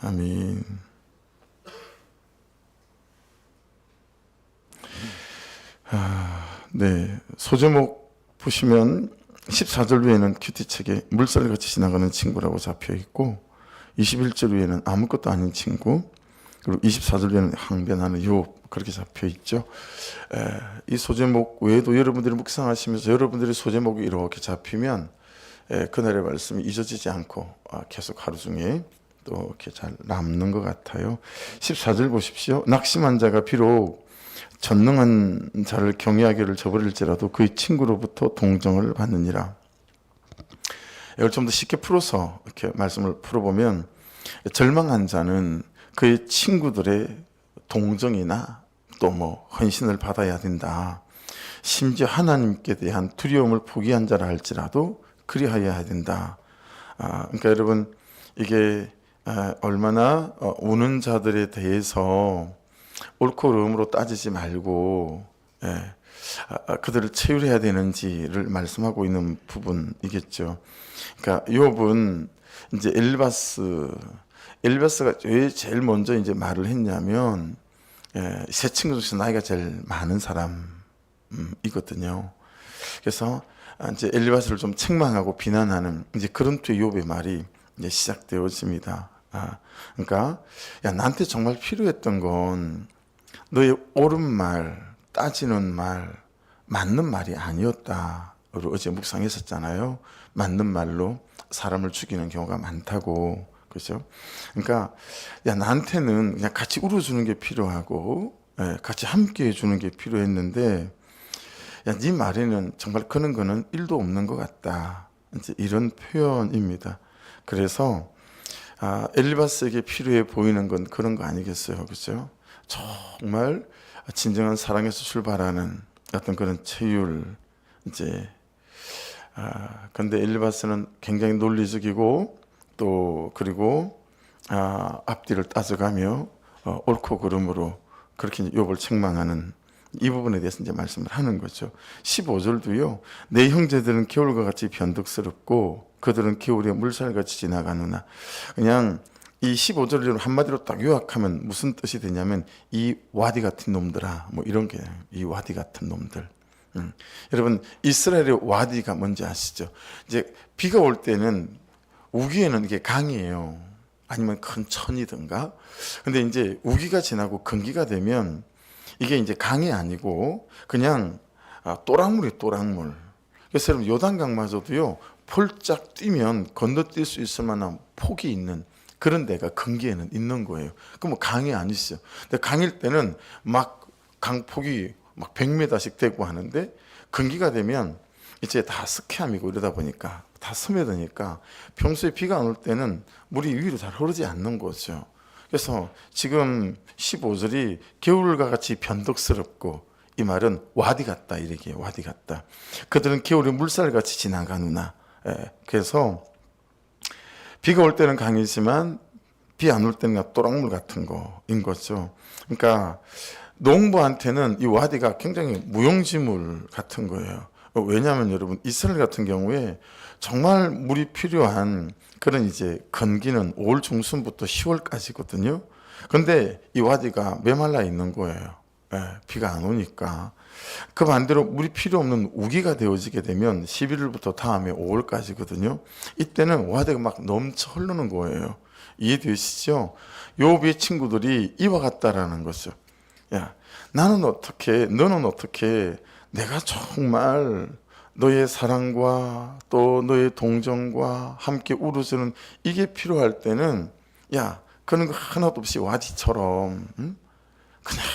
아멘. 네, 소제목 보시면 14절 위에는 큐티책에 물살같이 지나가는 친구라고 잡혀 있고 21절 위에는 아무것도 아닌 친구, 그리고 24절 위에는 항변하는 유혹, 그렇게 잡혀 있죠. 이 소제목 외에도 여러분들이 묵상하시면서 여러분들의 소제목이 이렇게 잡히면 그날의 말씀이 잊어지지 않고 계속 하루 중에 또 이렇게 잘 남는 것 같아요. 14절 보십시오. 낙심한 자가 비록 전능한 자를 경외하기를 저버릴지라도 그의 친구로부터 동정을 받느니라. 이걸 좀 더 쉽게 풀어서 이렇게 말씀을 풀어보면, 절망한 자는 그의 친구들의 동정이나 또 뭐 헌신을 받아야 된다. 심지어 하나님께 대한 두려움을 포기한 자라 할지라도 그리하여야 된다. 그러니까 여러분, 이게 얼마나 우는 자들에 대해서 옳고 그름으로 따지지 말고 그들을 체휼해야 되는지를 말씀하고 있는 부분이겠죠. 그러니까 욥은 이제 엘리바스가 왜 제일 먼저 이제 말을 했냐면 세 친구 중에서 나이가 제일 많은 사람이거든요. 그래서 이제 엘리바스를 좀 책망하고 비난하는 이제 그런 또 욥의 말이 이제 시작되어집니다. 그러니까 야, 나한테 정말 필요했던 건 너의 옳은 말, 따지는 말, 맞는 말이 아니었다. 어제 묵상했었잖아요. 맞는 말로 사람을 죽이는 경우가 많다고. 그렇죠? 그러니까 야, 나한테는 그냥 같이 울어주는 게 필요하고 같이 함께 해주는 게 필요했는데 야, 네 말에는 정말 그런 거는 1도 없는 것 같다. 이제 이런 표현입니다. 그래서 엘리바스에게 필요해 보이는 건 그런 거 아니겠어요, 그렇죠? 정말 진정한 사랑에서 출발하는 어떤 그런 체휼. 이제 근데 엘리바스는 굉장히 논리적이고 또 그리고 앞뒤를 따져가며 옳고 그름으로 그렇게 욥을 책망하는 이 부분에 대해서 이제 말씀을 하는 거죠. 15절도요. 내 형제들은 겨울과 같이 변덕스럽고 그들은 겨울에 물살같이 지나가느나. 그냥 이 15절을 한마디로 딱 요약하면 무슨 뜻이 되냐면 이 와디 같은 놈들아, 뭐 이런 게 이 와디 같은 놈들. 여러분, 이스라엘의 와디가 뭔지 아시죠? 이제 비가 올 때는 우기에는 이게 강이에요. 아니면 큰 천이든가. 근데 이제 우기가 지나고 건기가 되면 이게 이제 강이 아니고 그냥 또랑물이 또랑물. 그래서 여러분, 요단강마저도요 폴짝 뛰면 건너뛸 수 있을 만한 폭이 있는 그런 데가 건기에는 있는 거예요. 그럼 뭐 강이 아니죠. 근데 강일 때는 막 강폭이 막 100m씩 되고 하는데 건기가 되면 이제 다 스키암이고 이러다 보니까 다 스며드니까 평소에 비가 안 올 때는 물이 위로 잘 흐르지 않는 거죠. 그래서 지금 15절이 겨울과 같이 변덕스럽고, 이 말은 와디 같다, 이렇게 와디 같다. 그들은 겨울에 물살같이 지나가누나. 그래서 비가 올 때는 강이지만 비 안 올 때는 또랑물 같은 거인 거죠. 그러니까 농부한테는 이 와디가 굉장히 무용지물 같은 거예요. 왜냐하면 여러분, 이스라엘 같은 경우에 정말 물이 필요한 그런 이제 건기는 5월 중순부터 10월까지거든요. 근데 이 와디가 메말라 있는 거예요. 비가 안 오니까. 그 반대로 물이 필요 없는 우기가 되어지게 되면 11월부터 다음에 5월까지거든요. 이때는 와디가 막 넘쳐 흐르는 거예요. 이해되시죠? 욥의 친구들이 이와 같다라는 거죠. 야, 나는 어떻게, 너는 어떻게, 내가 정말 너의 사랑과 또 너의 동정과 함께 울어주는 이게 필요할 때는 야, 그런 거 하나도 없이 와디처럼 그냥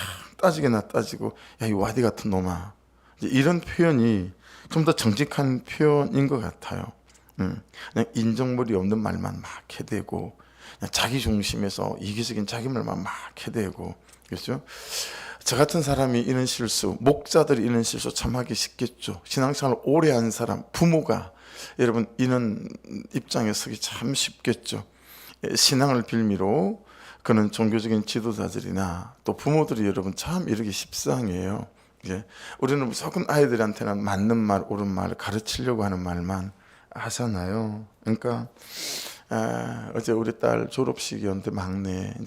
따지게나 따지고 야, 이 와디 같은 놈아, 이런 표현이 좀 더 정직한 표현인 것 같아요. 그냥 인정머리 없는 말만 막 해대고 그냥 자기 중심에서 이기적인 자기 말만 막 해대고, 그렇죠? 저 같은 사람이 이런 실수, 목자들이 이런 실수 참 하기 쉽겠죠. 신앙생활 오래 한 사람, 부모가 여러분 이런 입장에 서기 참 쉽겠죠. 신앙을 빌미로 그는 종교적인 지도자들이나 또 부모들이 여러분 참 이러기 십상이에요. 우리는 무조건 아이들한테는 맞는 말, 옳은 말, 가르치려고 하는 말만 하잖아요. 그러니까 어제 우리 딸 졸업식이었는데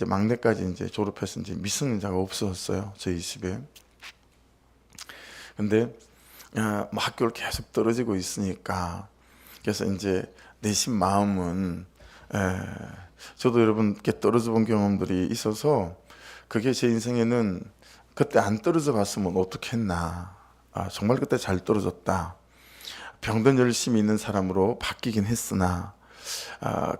막내까지 이제 졸업해서 이제 미성년자가 없었어요, 저희 집에. 근데 뭐 학교를 계속 떨어지고 있으니까, 그래서 이제 내심 마음은 저도 여러분께 떨어져 본 경험들이 있어서, 그게 제 인생에는 그때 안 떨어져 봤으면 어떻겠나, 정말 그때 잘 떨어졌다, 병든 열심히 있는 사람으로 바뀌긴 했으나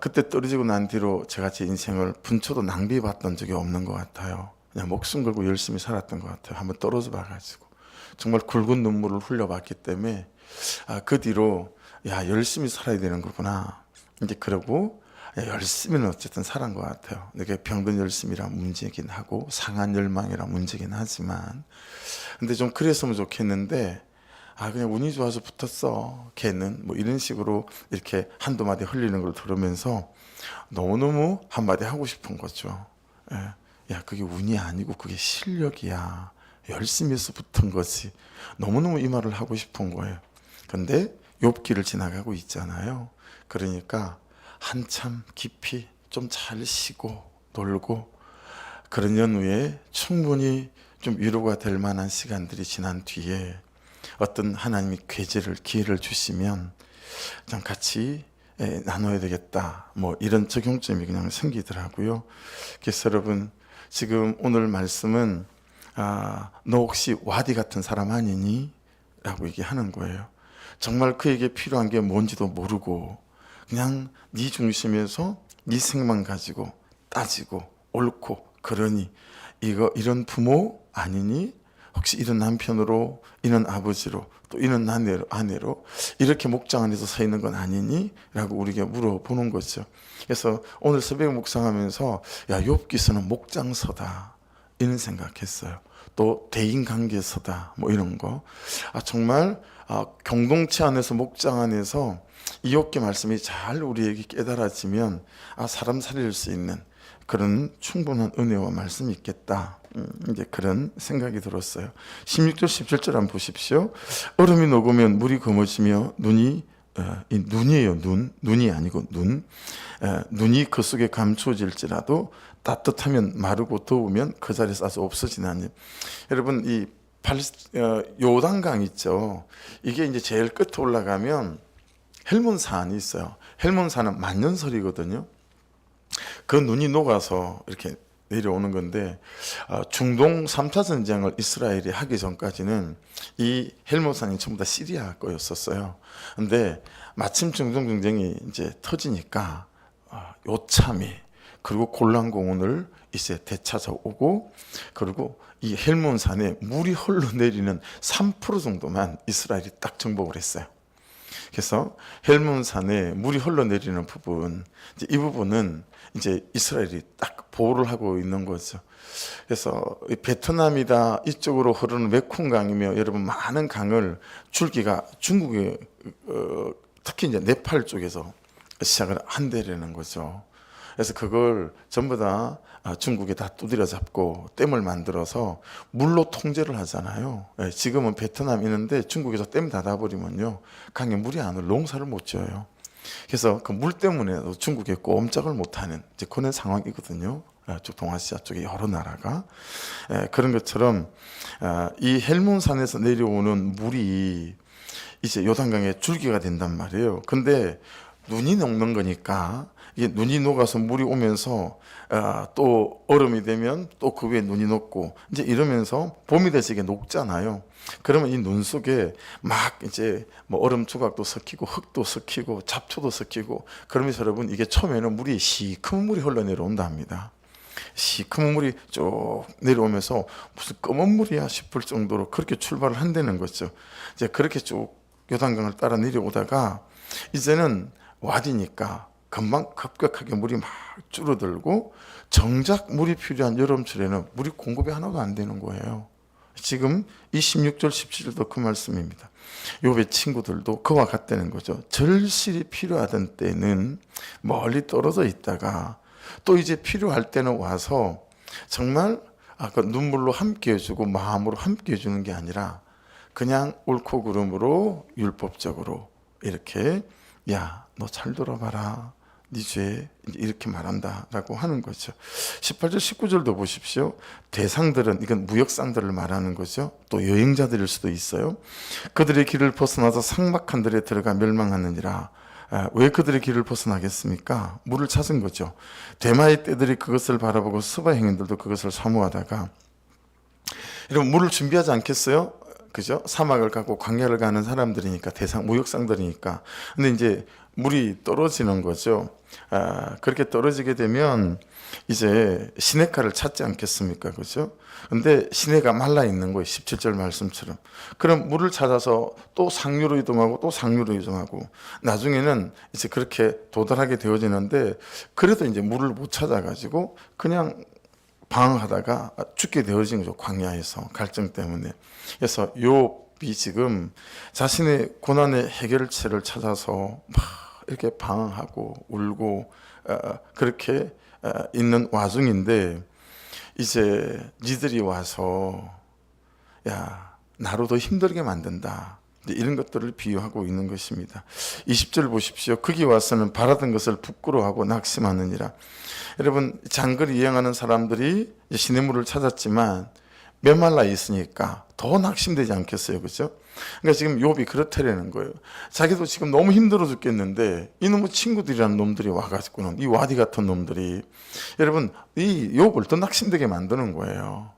그때 떨어지고 난 뒤로 제가 제 인생을 분초도 낭비해봤던 적이 없는 것 같아요. 그냥 목숨 걸고 열심히 살았던 것 같아요. 한번 떨어져 봐가지고 정말 굵은 눈물을 흘려봤기 때문에 그 뒤로 열심히 살아야 되는 거구나, 이제 그러고 열심히는 어쨌든 살은 것 같아요. 이게 병든 열심이라 문제긴 하고 상한 열망이라 문제긴 하지만, 근데 좀 그랬으면 좋겠는데 그냥 운이 좋아서 붙었어 걔는, 뭐 이런 식으로 이렇게 한두 마디 흘리는 걸 들으면서 너무너무 한마디 하고 싶은 거죠. 야, 그게 운이 아니고 그게 실력이야, 열심히 해서 붙은 거지. 너무너무 이 말을 하고 싶은 거예요. 근데 욥기를 지나가고 있잖아요. 그러니까 한참 깊이 좀 잘 쉬고 놀고 그런 후에 충분히 좀 위로가 될 만한 시간들이 지난 뒤에 어떤 하나님이 기회를 주시면 좀 같이 나눠야 되겠다, 뭐 이런 적용점이 그냥 생기더라고요. 그래서 여러분, 지금 오늘 말씀은 너 혹시 와디 같은 사람 아니니? 라고 얘기하는 거예요. 정말 그에게 필요한 게 뭔지도 모르고 그냥 네 중심에서 네 생만 가지고 따지고 옳고 그러니 이런 부모 아니니? 혹시 이런 남편으로, 이런 아버지로, 또 이런 아내로 이렇게 목장 안에서 서 있는 건 아니니? 라고 우리에게 물어보는 거죠. 그래서 오늘 새벽 묵상하면서 욥기서는 목장서다, 이런 생각했어요. 또 대인관계서다, 뭐 이런 거. 정말 공동체 안에서, 목장 안에서 이 욥기 말씀이 잘 우리에게 깨달아지면 사람 살릴 수 있는 그런 충분한 은혜와 말씀이 있겠다, 이제 그런 생각이 들었어요. 16절 17절 한번 보십시오. 얼음이 녹으면 물이 검어지며 눈이에요. 눈이 아니고 눈이 그 속에 감추어질지라도 따뜻하면 마르고 더우면 그 자리에 싸서 없어지나니. 여러분, 이 요단강 있죠. 이게 이제 제일 끝에 올라가면 헬몬산이 있어요. 헬몬산은 만년설이거든요. 그 눈이 녹아서 이렇게 내려오는 건데, 중동 3차 전쟁을 이스라엘이 하기 전까지는 이 헬몬산이 전부 다 시리아 거였었어요. 근데 마침 중동 전쟁이 이제 터지니까 요참이, 그리고 골란공원을 이제 되찾아오고, 그리고 이 헬몬산에 물이 흘러내리는 3% 정도만 이스라엘이 딱 정복을 했어요. 그래서 헬몬산에 물이 흘러내리는 부분, 이 부분은 이제 이스라엘이 딱 보호를 하고 있는 거죠. 그래서 베트남이다 이쪽으로 흐르는 메콩강이며 여러분 많은 강을 줄기가 중국의 특히 이제 네팔 쪽에서 시작을 한다라는 거죠. 그래서 그걸 전부 다 중국에 다 두드려 잡고 댐을 만들어서 물로 통제를 하잖아요. 지금은 베트남 있는데 중국에서 댐 닫아버리면요, 강에 물이 안 올라 농사를 못 지어요. 그래서 그 물 때문에 중국에 꼼짝을 못하는 이제 그런 상황이거든요. 동아시아 쪽에 여러 나라가 그런 것처럼 이 헬몬산에서 내려오는 물이 이제 요단강의 줄기가 된단 말이에요. 근데 눈이 녹는 거니까, 이게 눈이 녹아서 물이 오면서 또 얼음이 되면 또 그 위에 눈이 녹고 이제 이러면서 봄이 돼서 이게 녹잖아요. 그러면 이 눈 속에 막 이제 뭐 얼음 조각도 섞이고 흙도 섞이고 잡초도 섞이고, 그러면서 여러분 이게 처음에는 물이 시커먼 물이 흘러내려온다 합니다. 시커먼 물이 쭉 내려오면서 무슨 검은 물이야 싶을 정도로 그렇게 출발을 한다는 거죠. 이제 그렇게 쭉 요단강을 따라 내려오다가 이제는 와디니까 금방 급격하게 물이 막 줄어들고, 정작 물이 필요한 여름철에는 물이 공급이 하나도 안 되는 거예요. 지금 이 16절 17절도 그 말씀입니다. 욥의 친구들도 그와 같다는 거죠. 절실히 필요하던 때는 멀리 떨어져 있다가 또 이제 필요할 때는 와서 정말 그 눈물로 함께 해주고 마음으로 함께 해주는 게 아니라 그냥 옳고 그름으로 율법적으로 이렇게, 야, 너 잘 들어봐라, 네 죄 이렇게 말한다라고 하는 거죠. 18절 19절도 보십시오. 대상들은 이건 무역상들을 말하는 거죠. 또 여행자들일 수도 있어요. 그들의 길을 벗어나서 삭막한 들에 들어가 멸망하느니라. 왜 그들의 길을 벗어나겠습니까? 물을 찾은 거죠. 대마의 떼들이 그것을 바라보고 스바 행인들도 그것을 사모하다가, 여러분 물을 준비하지 않겠어요? 그죠? 사막을 가고 광야를 가는 사람들이니까, 대상 무역상들이니까. 근데 이제 물이 떨어지는 거죠. 그렇게 떨어지게 되면 이제 시냇가를 찾지 않겠습니까? 그죠? 근데 시내가 말라 있는 거예요. 17절 말씀처럼. 그럼 물을 찾아서 또 상류로 이동하고 또 상류로 이동하고, 나중에는 이제 그렇게 도달하게 되어지는데, 그래도 이제 물을 못 찾아가지고 그냥 방황하다가 죽게 되어진 거죠. 광야에서 갈증 때문에. 그래서 욥이 지금 자신의 고난의 해결책을 찾아서 막 이렇게 방황하고 울고 그렇게 있는 와중인데, 이제 니들이 와서 야 나로 더 힘들게 만든다, 이런 것들을 비유하고 있는 것입니다. 20절 보십시오. 거기 와서는 바라던 것을 부끄러워하고 낙심하느니라. 여러분 장거리 여행하는 사람들이 시냇물을 찾았지만 메말라 있으니까 더 낙심되지 않겠어요? 그죠? 그러니까 지금 욥이 그렇다라는 거예요. 자기도 지금 너무 힘들어 죽겠는데 이놈의 친구들이라는 놈들이 와가지고는, 이 와디 같은 놈들이 여러분 이 욥을 더 낙심되게 만드는 거예요.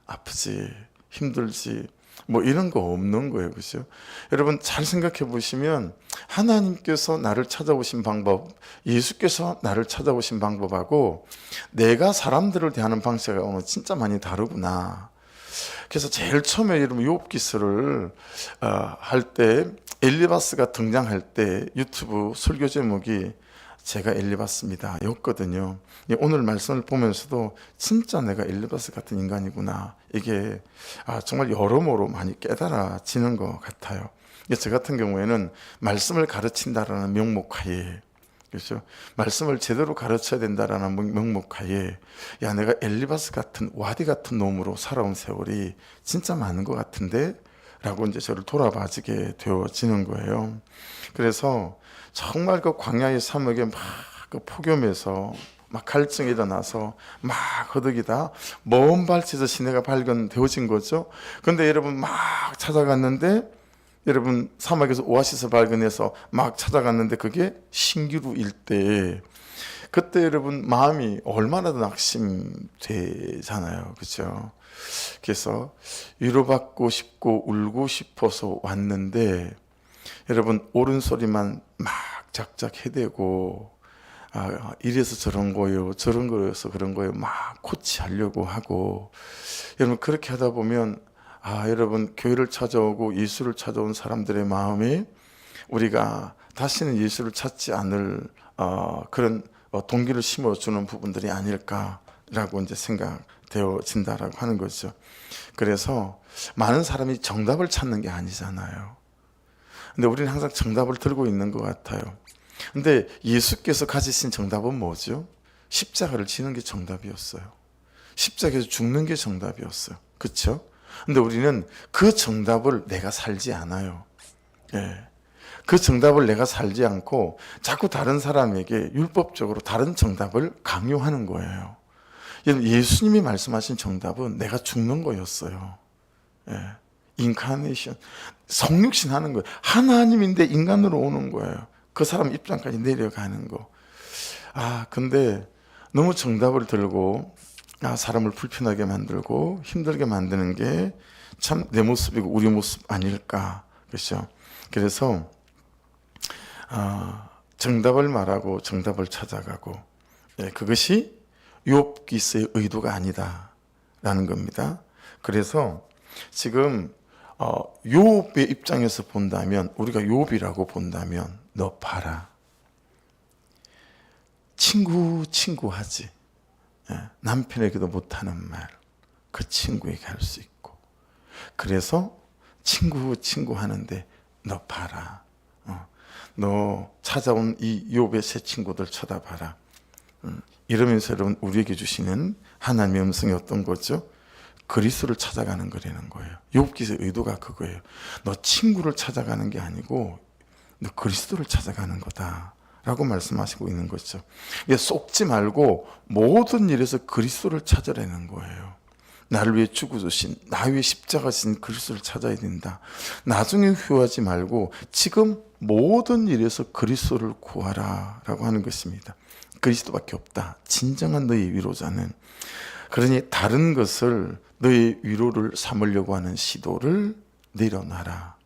아프지, 힘들지, 뭐 이런 거 없는 거예요. 그죠? 여러분 잘 생각해 보시면 하나님께서 나를 찾아오신 방법, 예수께서 나를 찾아오신 방법하고 내가 사람들을 대하는 방식하고는 진짜 많이 다르구나. 그래서 제일 처음에 여러분 욥 기서를 할 때, 엘리바스가 등장할 때 유튜브 설교 제목이 제가 엘리바스입니다 였거든요. 오늘 말씀을 보면서도 진짜 내가 엘리바스 같은 인간이구나, 이게 정말 여러모로 많이 깨달아지는 것 같아요. 저 같은 경우에는 말씀을 가르친다라는 명목하에, 그렇죠? 말씀을 제대로 가르쳐야 된다라는 명목하에, 야 내가 엘리바스 같은 와디 같은 놈으로 살아온 세월이 진짜 많은 것 같은데 라고 이제 저를 돌아봐지게 되어지는 거예요. 그래서 정말 그 광야의 사막에 막 그 폭염에서 막 갈증이 일어나서 막 허덕이다 먼 발치에서 시내가 발견되어진 거죠. 근데 여러분 막 찾아갔는데, 여러분 사막에서 오아시스 발견해서 막 찾아갔는데 그게 신기루 일대에, 그때 여러분 마음이 얼마나 더 낙심되잖아요. 그렇죠? 그래서 위로받고 싶고 울고 싶어서 왔는데, 여러분 옳은 소리만 막 작작 해대고, 이래서 저런 거요, 저런 거여서 그런 거요, 막 코치하려고 하고, 여러분 그렇게 하다 보면 여러분 교회를 찾아오고 예수를 찾아온 사람들의 마음이 우리가 다시는 예수를 찾지 않을 그런 동기를 심어주는 부분들이 아닐까라고 이제 생각되어진다라고 하는 거죠. 그래서 많은 사람이 정답을 찾는 게 아니잖아요. 근데 우리는 항상 정답을 들고 있는 것 같아요. 근데 예수께서 가지신 정답은 뭐죠? 십자가를 지는 게 정답이었어요. 십자가에서 죽는 게 정답이었어요. 그렇죠? 근데 우리는 그 정답을 내가 살지 않아요. 그 정답을 내가 살지 않고 자꾸 다른 사람에게 율법적으로 다른 정답을 강요하는 거예요. 예수님이 말씀하신 정답은 내가 죽는 거였어요. 인카네이션, 성육신 하는 거예요. 하나님인데 인간으로 오는 거예요. 그 사람 입장까지 내려가는 거. 근데 너무 정답을 들고 사람을 불편하게 만들고 힘들게 만드는 게 참 내 모습이고 우리 모습 아닐까. 그렇죠? 그래서 정답을 말하고 정답을 찾아가고, 그것이 욥 기서의 의도가 아니다라는 겁니다. 그래서 지금 욥의 입장에서 본다면, 우리가 욥이라고 본다면, 너 봐라, 친구 하지. 남편에게도 못하는 말 그 친구에게 할 수 있고, 그래서 친구 하는데 너 봐라, 너 찾아온 이 욥의 새 친구들 쳐다봐라. 이러면서 여러분 우리에게 주시는 하나님의 음성이 어떤 거죠? 그리스도를 찾아가는 거라는 거예요. 욥기서의 의도가 그거예요. 너 친구를 찾아가는 게 아니고 너 그리스도를 찾아가는 거다 라고 말씀하시고 있는 거죠. 속지 말고 모든 일에서 그리스도를 찾으라는 거예요. 나를 위해 죽어주신, 나 위해 십자가 진 그리스도를 찾아야 된다. 나중에 후회하지 말고 지금 모든 일에서 그리스도를 구하라 라고 하는 것입니다. 그리스도밖에 없다. 진정한 너의 위로자는. 그러니 다른 것을 너의 위로를 삼으려고 하는 시도를 내려놔라.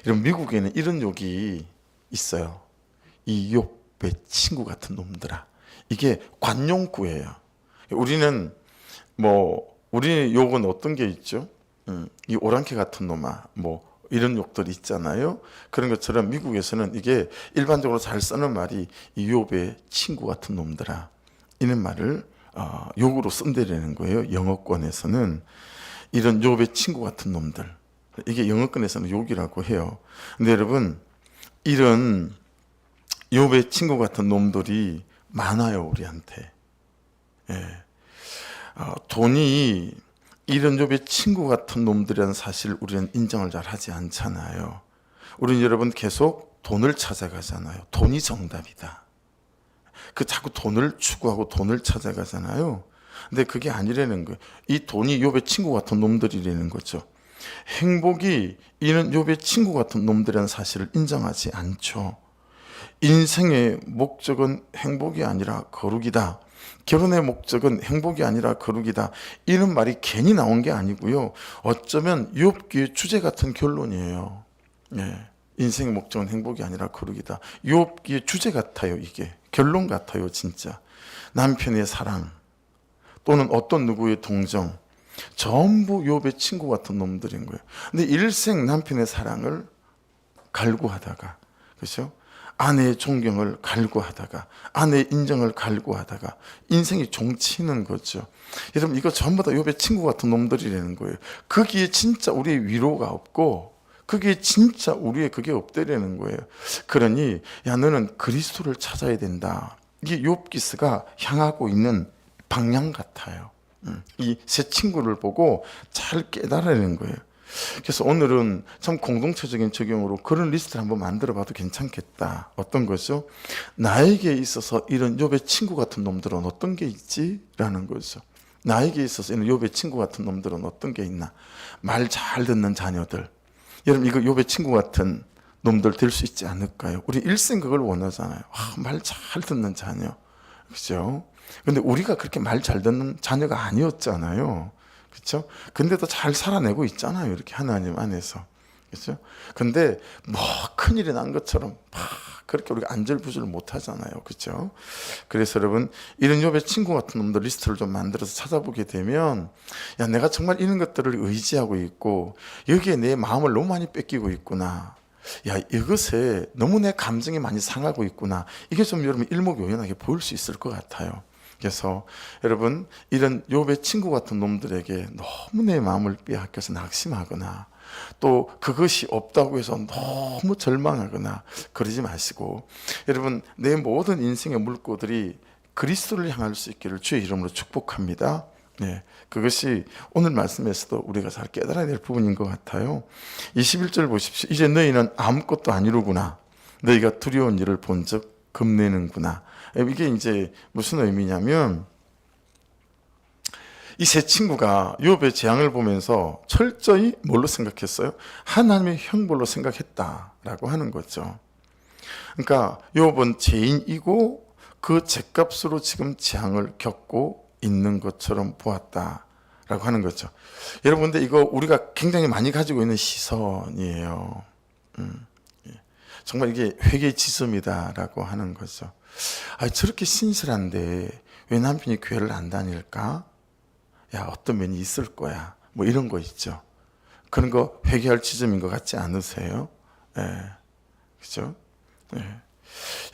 이런 미국에는 이런 욕이 있어요. 이 욥의 친구 같은 놈들아. 이게 관용구예요. 우리는 우리 욕은 어떤 게 있죠? 이 오랑캐 같은 놈아, 이런 욕들이 있잖아요. 그런 것처럼 미국에서는 이게 일반적으로 잘 쓰는 말이 이 욥의 친구 같은 놈들아. 이런 말을 욕으로 쓴다라는 거예요. 영어권에서는 이런 욥의 친구 같은 놈들. 이게 영어권에서는 욕이라고 해요. 근데 여러분, 이런 욥의 친구 같은 놈들이 많아요, 우리한테. 예. 돈이 이런 욥의 친구 같은 놈들이라는 사실 우리는 인정을 잘 하지 않잖아요. 우리는 여러분 계속 돈을 찾아가잖아요. 돈이 정답이다. 자꾸 돈을 추구하고 돈을 찾아가잖아요. 근데 그게 아니라는 거예요. 이 돈이 욥의 친구 같은 놈들이라는 거죠. 행복이 이는 욥의 친구 같은 놈들이라는 사실을 인정하지 않죠. 인생의 목적은 행복이 아니라 거룩이다. 결혼의 목적은 행복이 아니라 거룩이다. 이런 말이 괜히 나온 게 아니고요. 어쩌면 욥기의 주제 같은 결론이에요. 예. 인생의 목적은 행복이 아니라 거룩이다. 욥기의 주제 같아요. 이게 결론 같아요. 진짜 남편의 사랑 또는 어떤 누구의 동정 전부 욥의 친구 같은 놈들인 거예요. 근데 일생 남편의 사랑을 갈구하다가, 그렇죠? 아내의 존경을 갈구하다가, 아내의 인정을 갈구하다가 인생이 종치는 거죠. 여러분, 이거 전부 다 욥의 친구 같은 놈들이라는 거예요. 거기에 진짜 우리의 위로가 없고, 거기에 진짜 우리의 그게 없다라는 거예요. 그러니 야, 너는 그리스도를 찾아야 된다. 이게 욥기스가 향하고 있는 방향 같아요. 이 세 친구를 보고 잘 깨달으라는 거예요. 그래서 오늘은 참 공동체적인 적용으로 그런 리스트를 한번 만들어 봐도 괜찮겠다. 어떤 거죠? 나에게 있어서 이런 욥의 친구 같은 놈들은 어떤 게 있지? 라는 거죠. 나에게 있어서 이런 욥의 친구 같은 놈들은 어떤 게 있나? 말 잘 듣는 자녀들. 여러분, 이거 욥의 친구 같은 놈들 될 수 있지 않을까요? 우리 일생 그걸 원하잖아요. 말 잘 듣는 자녀. 그죠? 근데 우리가 그렇게 말 잘 듣는 자녀가 아니었잖아요. 그렇죠? 근데도 잘 살아내고 있잖아요. 이렇게 하나님 안에서. 그렇죠? 근데 큰일이 난 것처럼 그렇게 우리가 안절부절 못 하잖아요. 그렇죠? 그래서 여러분, 이런 욥의 친구 같은 놈들 리스트를 좀 만들어서 찾아보게 되면, 야, 내가 정말 이런 것들을 의지하고 있고 여기에 내 마음을 너무 많이 뺏기고 있구나. 야, 이것에 너무 내 감정이 많이 상하고 있구나. 이게 좀 여러분 일목요연하게 보일 수 있을 것 같아요. 그래서 여러분, 이런 욥의 친구 같은 놈들에게 너무 내 마음을 빼앗겨서 낙심하거나 또 그것이 없다고 해서 너무 절망하거나 그러지 마시고, 여러분, 내 모든 인생의 물꼬들이 그리스도를 향할 수 있기를 주의 이름으로 축복합니다. 네, 그것이 오늘 말씀에서도 우리가 잘 깨달아야 될 부분인 것 같아요. 21절 보십시오. 이제 너희는 아무것도 아니로구나. 너희가 두려운 일을 본즉 겁내는구나. 이게 이제 무슨 의미냐면, 이 세 친구가 욥의 재앙을 보면서 철저히 뭘로 생각했어요? 하나님의 형벌로 생각했다라고 하는 거죠. 그러니까 욥은 죄인이고 그 죄값으로 지금 재앙을 겪고 있는 것처럼 보았다라고 하는 거죠. 여러분, 근데 이거 우리가 굉장히 많이 가지고 있는 시선이에요. 정말 이게 회개의 지점이다라고 하는 거죠. 저렇게 신실한데 왜 남편이 교회를 안 다닐까? 야, 어떤 면이 있을 거야. 이런 거 있죠. 그런 거 회개할 지점인 것 같지 않으세요? 그죠?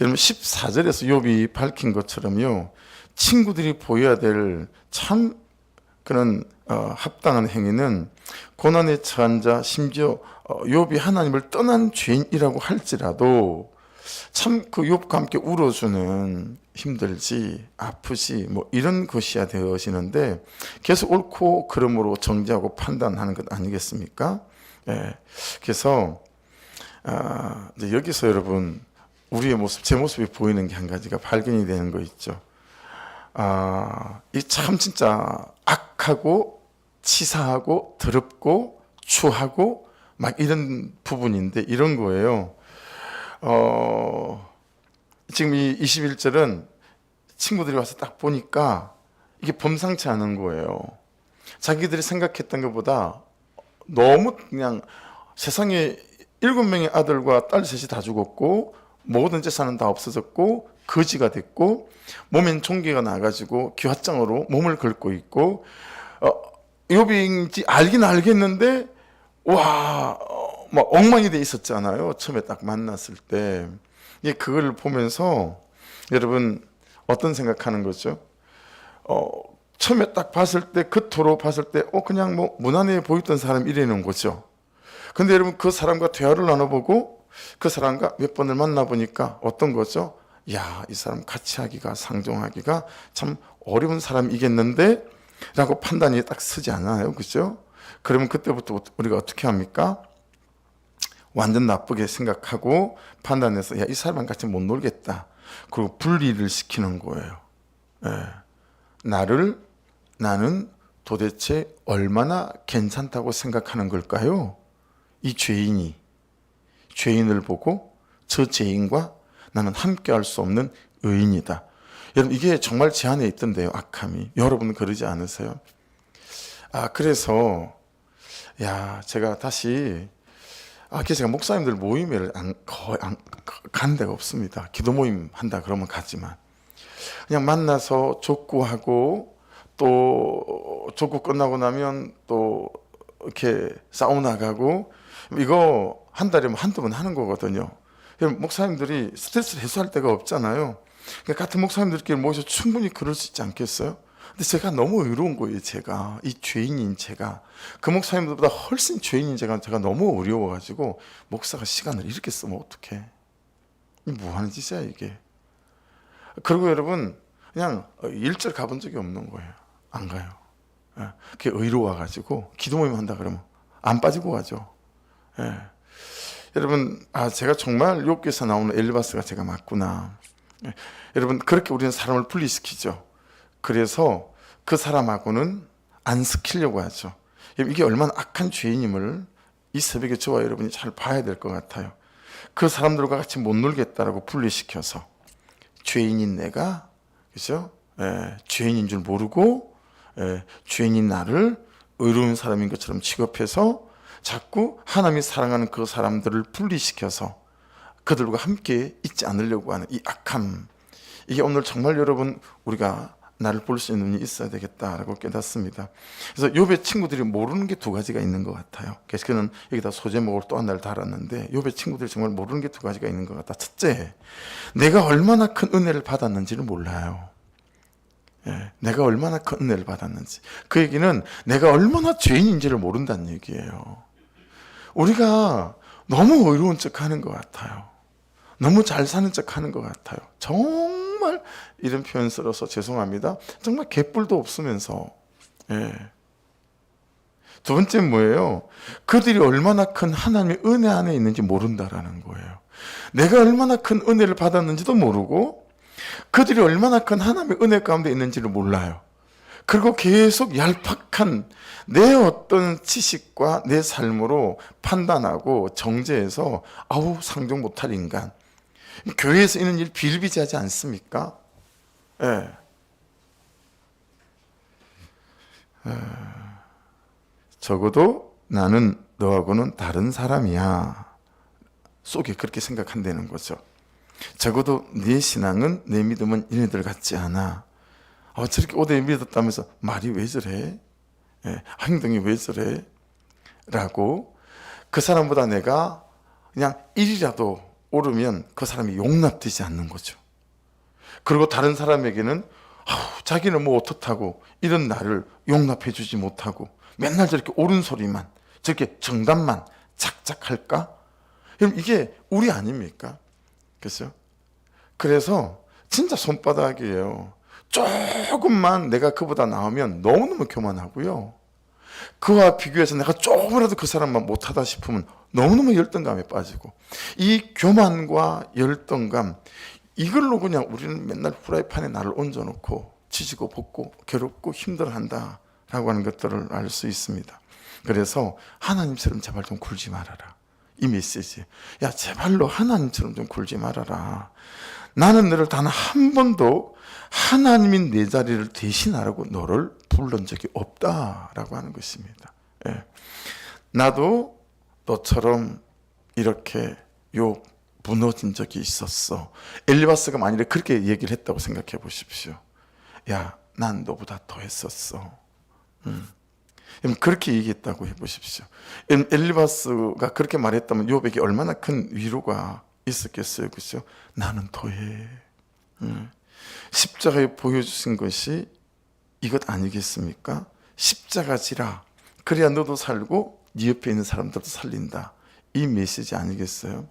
여러분, 14절에서 욥이 밝힌 것처럼요, 친구들이 보여야 될 참 그런 합당한 행위는 고난에 처한 자, 심지어 욥이 하나님을 떠난 죄인이라고 할지라도 참 그 욥과 함께 울어주는, 힘들지 아프지 이런 것이야 되어지는데, 계속 옳고 그름으로 정죄하고 판단하는 것 아니겠습니까? 그래서 이제 여기서 여러분, 우리의 모습, 제 모습이 보이는 게 한 가지가 발견이 되는 거 있죠. 이 참 진짜 악하고 치사하고 더럽고 추하고 막 이런 부분인데 이런 거예요. 지금 이 21절은 친구들이 와서 딱 보니까 이게 범상치 않은 거예요. 자기들이 생각했던 것보다 너무 그냥 세상에 7명의 아들과 딸 셋이 다 죽었고 모든 재산은 다 없어졌고 거지가 됐고 몸엔 종기가 나가지고 기왓장으로 몸을 긁고 있고 욥인지 알긴 알겠는데 막 엉망이 돼 있었잖아요. 처음에 딱 만났을 때. 그걸 보면서 여러분 어떤 생각하는 거죠? 처음에 딱 봤을 때 겉으로 봤을 때 그냥 뭐 무난해 보였던 사람 이래는 거죠. 근데 여러분 그 사람과 대화를 나눠보고 그 사람과 몇 번을 만나보니까 어떤 거죠? 야, 이 사람 같이 하기가 상종하기가 참 어려운 사람이겠는데 라고 판단이 딱 서지 않아요. 그죠? 그러면 그때부터 우리가 어떻게 합니까? 완전 나쁘게 생각하고 판단해서 야, 이 사람랑 같이 못 놀겠다. 그리고 분리를 시키는 거예요. 나는 도대체 얼마나 괜찮다고 생각하는 걸까요? 이 죄인을 보고 저 죄인과 나는 함께 할 수 없는 의인이다. 여러분 이게 정말 제 안에 있던데요. 악함이. 여러분은 그러지 않으세요? 그래서 제가 다시 제가 목사님들 모임을 거의 가는 데가 없습니다. 기도 모임 한다 그러면 가지만 그냥 만나서 족구하고 또 족구 끝나고 나면 또 이렇게 사우나 가고 이거 한 달에 한두 번 하는 거거든요. 목사님들이 스트레스를 해소할 데가 없잖아요. 그러니까 같은 목사님들끼리 모여서 충분히 그럴 수 있지 않겠어요? 근데 제가 너무 의로운 거예요. 제가 이 죄인인 제가 그 목사님들보다 훨씬 죄인인 제가 너무 어려워가지고 목사가 시간을 이렇게 쓰면 어떡해? 뭐 하는 짓이야 이게? 그리고 여러분 그냥 일절 가본 적이 없는 거예요. 안 가요. 그게 의로워가지고 기도 모임 한다 그러면 안 빠지고 가죠. 여러분 제가 정말 욥기에서 나오는 엘리바스가 제가 맞구나. 여러분 그렇게 우리는 사람을 분리시키죠. 그래서 그 사람하고는 안 시키려고 하죠. 이게 얼마나 악한 죄인임을 이 새벽에 저와 여러분이 잘 봐야 될 것 같아요. 그 사람들과 같이 못 놀겠다라고 분리시켜서 죄인인 내가 그죠? 죄인인 줄 모르고 죄인인 나를 의로운 사람인 것처럼 취급해서 자꾸 하나님이 사랑하는 그 사람들을 분리시켜서 그들과 함께 있지 않으려고 하는 이 악함, 이게 오늘 정말 여러분 우리가 나를 볼 수 있는 눈이 있어야 되겠다라고 깨닫습니다. 그래서 욥의 친구들이 모르는 게 두 가지가 있는 것 같아요. 그래서 그는 여기다 소제목을 또 하나를 달았는데 욥의 친구들이 정말 모르는 게 두 가지가 있는 것 같다. 첫째, 내가 얼마나 큰 은혜를 받았는지를 몰라요. 내가 얼마나 큰 은혜를 받았는지. 그 얘기는 내가 얼마나 죄인인지를 모른다는 얘기예요. 우리가 너무 의로운 척 하는 것 같아요. 너무 잘 사는 척 하는 것 같아요. 정말 이런 표현 써서 죄송합니다. 정말 개뿔도 없으면서. 두 번째 뭐예요? 그들이 얼마나 큰 하나님의 은혜 안에 있는지 모른다라는 거예요. 내가 얼마나 큰 은혜를 받았는지도 모르고 그들이 얼마나 큰 하나님의 은혜 가운데 있는지를 몰라요. 그리고 계속 얄팍한 내 어떤 지식과 내 삶으로 판단하고 정죄해서 상종 못할 인간. 교회에서 있는 일 비일비재하지 않습니까? 적어도 나는 너하고는 다른 사람이야 속에 그렇게 생각한다는 거죠. 적어도 네 신앙은, 내 믿음은 얘네들 같지 않아. 저렇게 오래 믿었다면서 말이 왜 저래? 행동이 왜 저래? 라고 그 사람보다 내가 그냥 일이라도 오르면 그 사람이 용납되지 않는 거죠. 그리고 다른 사람에게는 자기는 뭐 어떻다고 이런 나를 용납해 주지 못하고 맨날 저렇게 옳은 소리만 저렇게 정답만 착착 할까? 여러분 이게 우리 아닙니까? 그렇죠? 그래서 진짜 손바닥이에요. 조금만 내가 그보다 나으면 너무너무 교만하고요. 그와 비교해서 내가 조금이라도 그 사람만 못하다 싶으면 너무너무 열등감에 빠지고, 이 교만과 열등감, 이걸로 그냥 우리는 맨날 프라이팬에 나를 얹어놓고 지지고 볶고 괴롭고 힘들어한다라고 하는 것들을 알 수 있습니다. 그래서 하나님처럼 제발 좀 굴지 말아라, 이 메시지. 야, 제발로 하나님처럼 좀 굴지 말아라. 나는 너를 단 한 번도 하나님인 내 자리를 대신하라고 너를 부른 적이 없다라고 하는 것입니다. 예. 나도 너처럼 이렇게 무너진 적이 있었어. 엘리바스가 만일에 그렇게 얘기를 했다고 생각해 보십시오. 야, 난 너보다 더 했었어. 그렇게 얘기했다고 해보십시오. 엘리바스가 그렇게 말했다면 욥에게 얼마나 큰 위로가 있었겠어요, 그렇죠? 나는 더해. 십자가에 보여주신 것이 이것 아니겠습니까? 십자가지라, 그래야 너도 살고 네 옆에 있는 사람들도 살린다, 이 메시지 아니겠어요?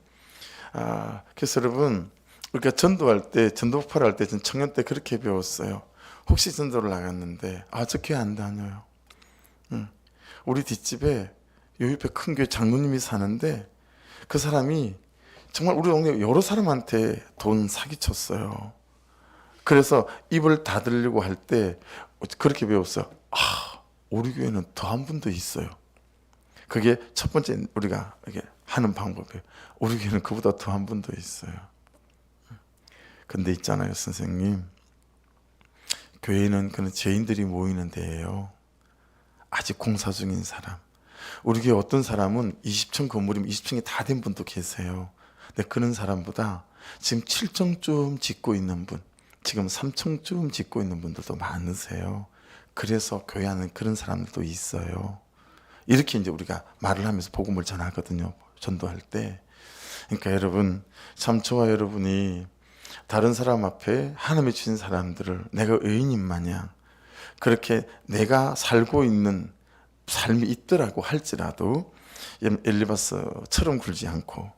그래서 여러분, 우리가 전도할 때, 전도파를 할 때, 전 청년 때 그렇게 배웠어요. 혹시 전도를 나갔는데 저 교회 안 다녀요. 우리 뒷집에 요 옆에 큰 교회 장로님이 사는데 그 사람이 정말 우리 동네 여러 사람한테 돈 사기쳤어요. 그래서 입을 닫으려고 할 때 그렇게 배웠어요. 우리 교회는 더 한 분 더 있어요. 그게 첫 번째 우리가 이렇게 하는 방법이에요. 우리 교회는 그보다 더 한 분 더 있어요. 근데 있잖아요, 선생님. 교회는 그런 죄인들이 모이는 데예요. 아직 공사 중인 사람. 우리 교회 어떤 사람은 20층 건물이면 20층이 다 된 분도 계세요. 근데 그런 사람보다 지금 7층쯤 짓고 있는 분, 지금 3층쯤 짓고 있는 분들도 많으세요. 그래서 교회 안에 그런 사람들도 있어요. 이렇게 이제 우리가 말을 하면서 복음을 전하거든요, 전도할 때. 그러니까 여러분, 참 저와 여러분이 다른 사람 앞에 하나님이 주신 사람들을 내가 의인인 마냥 그렇게 내가 살고 있는 삶이 있더라고 할지라도 엘리바스처럼 굴지 않고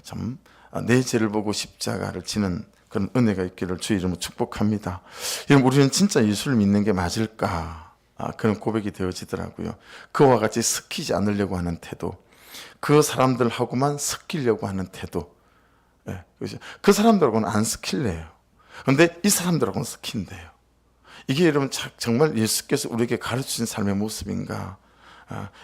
참 내 죄를 보고 십자가를 지는 그런 은혜가 있기를 주의 이름으로 축복합니다. 여러분, 우리는 진짜 예수를 믿는 게 맞을까? 그런 고백이 되어지더라고요. 그와 같이 섞이지 않으려고 하는 태도, 그 사람들하고만 섞이려고 하는 태도, 그 사람들하고는 안 섞일래요. 그런데 이 사람들하고는 섞인대요. 이게 여러분 정말 예수께서 우리에게 가르치신 삶의 모습인가?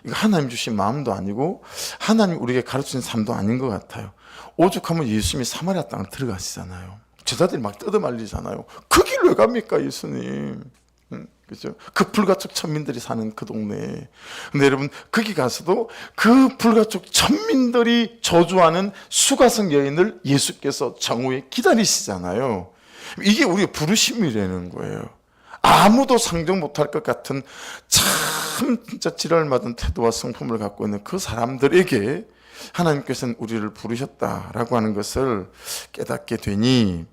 이거 하나님 주신 마음도 아니고 하나님 우리에게 가르치신 삶도 아닌 것 같아요. 오죽하면 예수님이 사마리아 땅을 들어가시잖아요. 제자들이 막 뜯어말리잖아요. 그 길 왜 갑니까, 예수님? 그죠? 그 불가촉 천민들이 사는 그 동네에. 근데 여러분, 거기 가서도 그 불가촉 천민들이 저주하는 수가성 여인을 예수께서 정오에 기다리시잖아요. 이게 우리의 부르심이라는 거예요. 아무도 상정 못할 것 같은 참 진짜 지랄맞은 태도와 성품을 갖고 있는 그 사람들에게 하나님께서는 우리를 부르셨다라고 하는 것을 깨닫게 되니,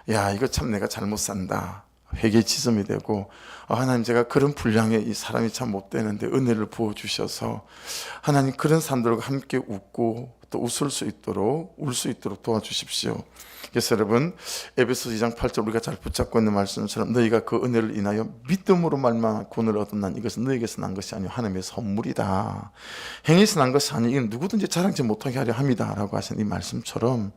야, 이거 참 내가 잘못 산다, 회개 지점이 되고, 하나님, 제가 그런 분량에 이 사람이 참 못 되는데 은혜를 부어주셔서 하나님 그런 사람들과 함께 웃고 또 웃을 수 있도록, 울 수 있도록 도와주십시오. 그래서 여러분, 에베소서 2장 8절 우리가 잘 붙잡고 있는 말씀처럼 너희가 그 은혜를 인하여 믿음으로 말미암아 구원을 얻었나니 이것은 너희에게서 난 것이 아니요 하나님의 선물이다. 행위에서 난 것이 아니 이건 누구든지 자랑지 못하게 하려 함이다 라고 하신 이 말씀처럼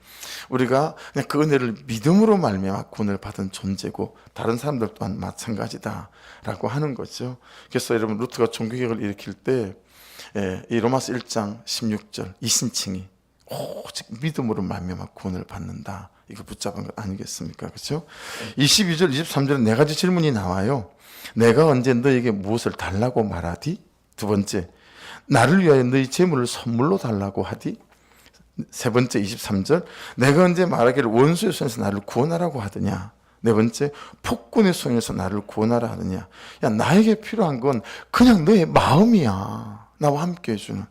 우리가 그냥 그 은혜를 믿음으로 말미암아 구원을 받은 존재고 다른 사람들 또한 마찬가지다 라고 하는 거죠. 그래서 여러분, 루트가 종교개혁을 일으킬 때 이 로마서 1장 16절 이신칭이 오직 믿음으로 말미암아 구원을 받는다, 이거 붙잡은 것 아니겠습니까? 그렇죠? 22절 23절에 네 가지 질문이 나와요. 내가 언제 너에게 무엇을 달라고 말하디? 두 번째, 나를 위하여 너희 재물을 선물로 달라고 하디? 세 번째 23절, 내가 언제 말하기를 원수의 손에서 나를 구원하라고 하더냐? 네 번째, 폭군의 손에서 나를 구원하라 하느냐? 야, 나에게 필요한 건 그냥 너의 마음이야. 나와 함께 해주는.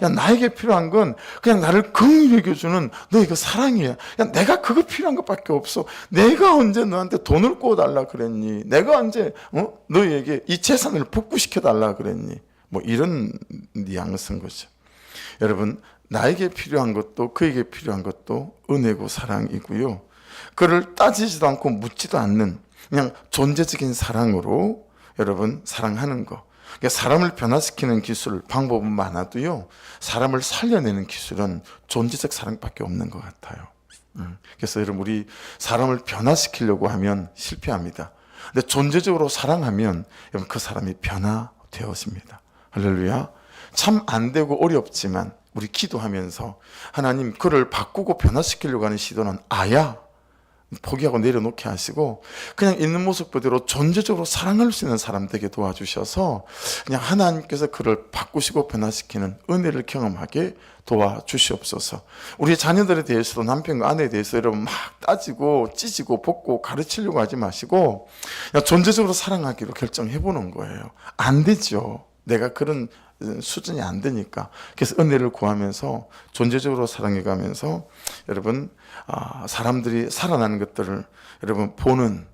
야, 나에게 필요한 건 그냥 나를 긍휼히 여겨주는 너의 그 사랑이야. 야, 내가 그거 필요한 것밖에 없어. 내가 언제 너한테 돈을 구워달라 그랬니? 내가 언제 너에게 이 재산을 복구시켜달라 그랬니? 뭐 이런 뉘앙스인 거죠. 여러분, 나에게 필요한 것도 그에게 필요한 것도 은혜고 사랑이고요. 그를 따지지도 않고 묻지도 않는 그냥 존재적인 사랑으로 여러분 사랑하는 거. 그러니까 사람을 변화시키는 기술, 방법은 많아도요, 사람을 살려내는 기술은 존재적 사랑밖에 없는 것 같아요. 그래서 여러분, 우리 사람을 변화시키려고 하면 실패합니다. 근데 존재적으로 사랑하면 여러분, 그 사람이 변화되어집니다. 할렐루야. 참 안 되고 어렵지만 우리 기도하면서 하나님, 그를 바꾸고 변화시키려고 하는 시도는 아야 포기하고 내려놓게 하시고 그냥 있는 모습 그대로 존재적으로 사랑할 수 있는 사람 되게 도와주셔서 그냥 하나님께서 그를 바꾸시고 변화시키는 은혜를 경험하게 도와주시옵소서. 우리 자녀들에 대해서도, 남편과 아내에 대해서 여러분 막 따지고 찌지고 볶고 가르치려고 하지 마시고 그냥 존재적으로 사랑하기로 결정해보는 거예요. 안 되죠. 내가 그런 수준이 안 되니까. 그래서 은혜를 구하면서 존재적으로 사랑해가면서 여러분, 사람들이 살아나는 것들을 여러분 보는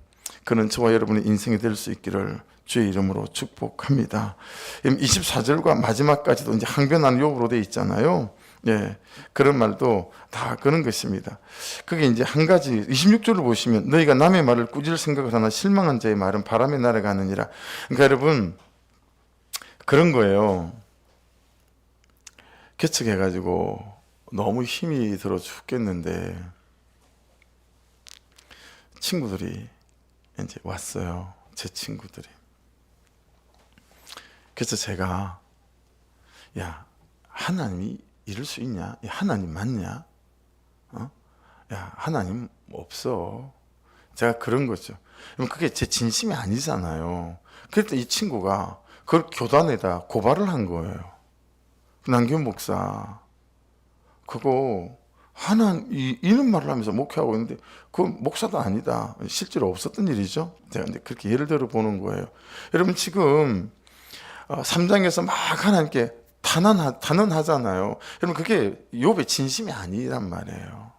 그런 저와 여러분의 인생이 될 수 있기를 주의 이름으로 축복합니다. 24절과 마지막까지도 이제 항변하는 욥으로 되어 있잖아요. 예, 그런 말도 다 그런 것입니다. 그게 이제 한 가지, 26절을 보시면 너희가 남의 말을 꾸짖을 생각을 하나 실망한 자의 말은 바람에 날아가느니라. 그러니까 여러분, 그런 거예요. 개척해가지고 너무 힘이 들어 죽겠는데 친구들이 이제 왔어요. 제 친구들이. 그래서 제가, 야, 하나님이 이럴 수 있냐? 야, 하나님 맞냐? 야, 하나님 없어. 제가 그런 거죠. 그게 제 진심이 아니잖아요. 그랬더니 이 친구가 그걸 교단에다 고발을 한 거예요. 남기훈 목사, 그거 이런 말을 하면서 목회하고 있는데 그 목사도 아니다. 실제로 없었던 일이죠. 제가 이제 그렇게 예를 들어 보는 거예요. 여러분, 지금 3장에서 막 하나님께 탄원하잖아요. 여러분, 그게 욥의 진심이 아니란 말이에요.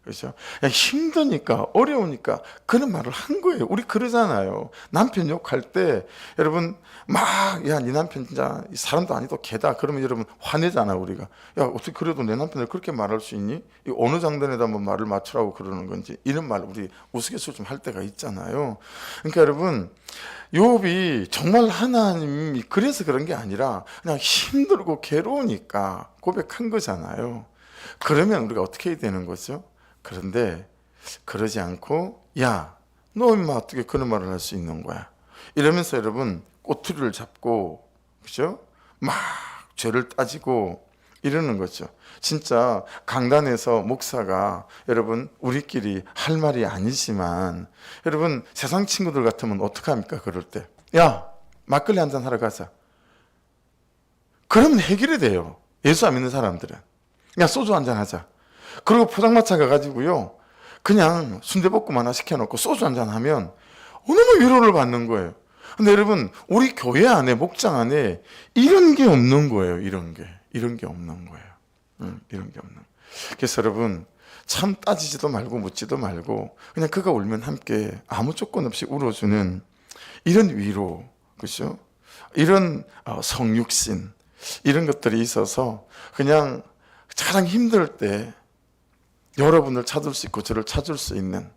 그렇죠? 힘드니까, 어려우니까 그런 말을 한 거예요. 우리 그러잖아요. 남편 욕할 때 여러분 막, 야, 네 남편 진짜 사람도 아니도 개다. 그러면 여러분 화내잖아, 우리가. 야, 어떻게 그래도 내 남편을 그렇게 말할 수 있니? 어느 장단에다 뭐 말을 맞추라고 그러는 건지, 이런 말 우리 우스갯소리 좀 할 때가 있잖아요. 그러니까 여러분, 욥이 정말 하나님이 그래서 그런 게 아니라 그냥 힘들고 괴로우니까 고백한 거잖아요. 그러면 우리가 어떻게 해야 되는 거죠? 그런데 그러지 않고, 야, 너 인마 어떻게 그런 말을 할 수 있는 거야? 이러면서 여러분 꼬투리를 잡고, 그죠? 막 죄를 따지고 이러는 거죠. 진짜 강단에서 목사가, 여러분, 우리끼리 할 말이 아니지만 여러분, 세상 친구들 같으면 어떡합니까? 그럴 때, 야, 막걸리 한잔 하러 가자. 그러면 해결이 돼요. 예수 안 믿는 사람들은. 야, 소주 한잔 하자. 그리고 포장마차 가가지고요, 그냥 순대볶음 하나 시켜놓고 소주 한잔 하면 너무 위로를 받는 거예요. 근데 여러분, 우리 교회 안에, 목장 안에 이런 게 없는 거예요. 이런 게 없는 거예요. 이런 게 없는. 그래서 여러분, 참 따지지도 말고 묻지도 말고 그냥 그가 울면 함께 아무 조건 없이 울어주는 이런 위로, 그렇죠? 이런 성육신, 이런 것들이 있어서 그냥 가장 힘들 때 여러분을 찾을 수 있고 저를 찾을 수 있는,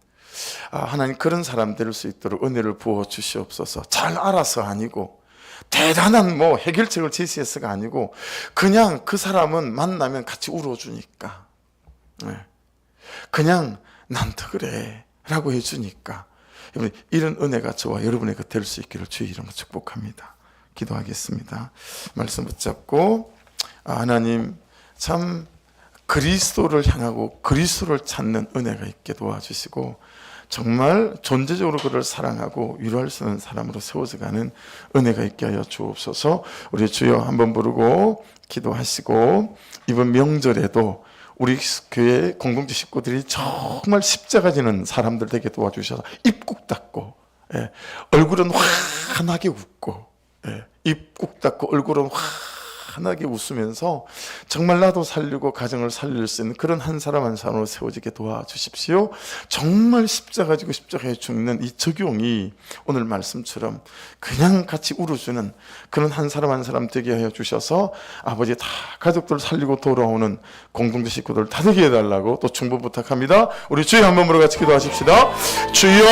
하나님 그런 사람 될 수 있도록 은혜를 부어 주시옵소서. 잘 알아서 아니고 대단한 뭐 해결책을 제시해서가 아니고 그냥 그 사람은 만나면 같이 울어주니까, 그냥 난도 그래 라고 해주니까, 이런 은혜가 저와 여러분에게 될 수 있기를 주의 이름으로 축복합니다. 기도하겠습니다. 말씀 붙잡고, 하나님 참 그리스도를 향하고 그리스도를 찾는 은혜가 있게 도와주시고 정말 존재적으로 그를 사랑하고 위로할 수 있는 사람으로 세워져가는 은혜가 있게 하여 주옵소서. 우리 주여 한번 부르고 기도하시고, 이번 명절에도 우리 교회 공동체 식구들이 정말 십자가 지는 사람들 되게 도와주셔서 입 꾹 닫고, 얼굴은 환하게 웃고, 입 꾹 닫고 얼굴은 환하게 웃으면서 정말 나도 살리고 가정을 살릴 수 있는 그런 한 사람 한 사람으로 세워지게 도와주십시오. 정말 십자가 지고 십자가에 죽는 이 적용이 오늘 말씀처럼 그냥 같이 울어주는 그런 한 사람 한 사람 되게 하여 주셔서 아버지 다 가족들 살리고 돌아오는 공동체 식구들 다 되게 해달라고 또 충분 부탁합니다. 우리 주여 한 번으로 같이 기도하십시다. 주여.